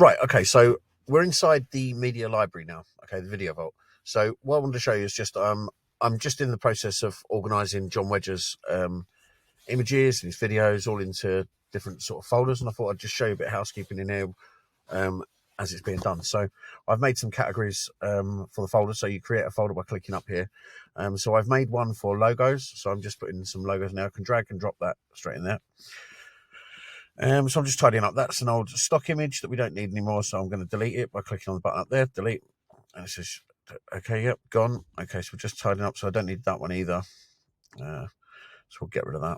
Right, okay, so we're inside the media library now, okay, the Video Vault. So what I wanted to show you is just I'm just in the process of organising John Wedger's images and his videos all into different sort of folders, and I thought I'd just show you a bit of housekeeping in here as it's being done. So I've made some categories for the folder. So you create a folder by clicking up here. So I've made one for logos, so I'm just putting some logos now. I can drag and drop that straight in there. So I'm just tidying up. That's an old stock image that we don't need anymore, so I'm going to delete it by clicking on the button up there, delete. And it says, okay, yep, gone. Okay, so we're just tidying up, so I don't need that one either. So we'll get rid of that.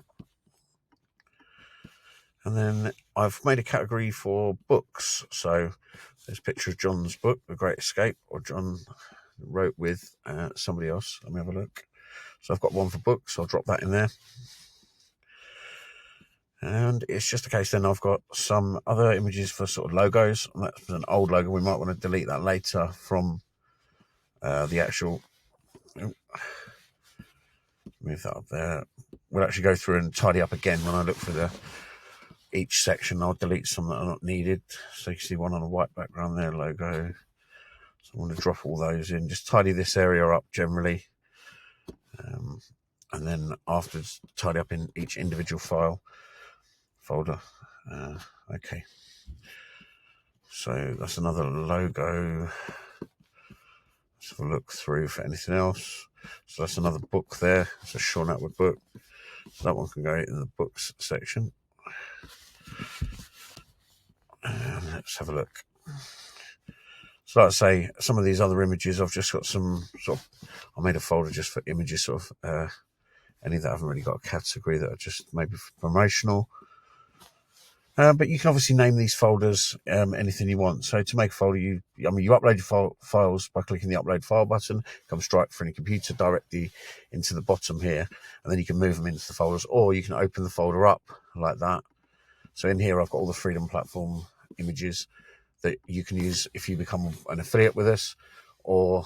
And then I've made a category for books. So there's a picture of John's book, The Great Escape, or John wrote with somebody else. Let me have a look. So I've got one for books, so I'll drop that in there. And it's just a case then I've got some other images for sort of logos. And that's an old logo. We might want to delete that later from the actual... Move that up there. We'll actually go through and tidy up again when I look for each section. I'll delete some that are not needed. So you can see one on a white background there, logo. So I want to drop all those in. Just tidy this area up generally. And then afterwards, tidy up in each individual folder. Okay. So that's another logo. Let's have a look through for anything else. So that's another book there. It's a Sean Atwood book. So that one can go in the books section. Let's have a look. So like I say, some of these other images, I've just got some sort of, I made a folder just for images, sort of any that haven't really got a category that are just maybe promotional. But you can obviously name these folders anything you want. So to make a folder, you upload your files by clicking the upload file button, comes straight from your computer directly into the bottom here, and then you can move them into the folders, or you can open the folder up like that. So in here, I've got all the Freedom Platform images that you can use if you become an affiliate with us, or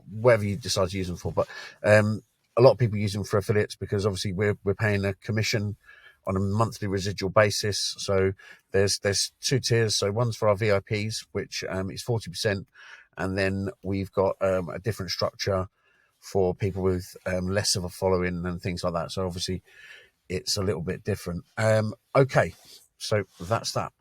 whatever you decide to use them for. But a lot of people use them for affiliates because obviously we're paying a commission on a monthly residual basis. So there's two tiers. So one's for our VIPs, which is 40%, and then we've got a different structure for people with less of a following and things like that. So obviously it's a little bit different. Okay, so that's that.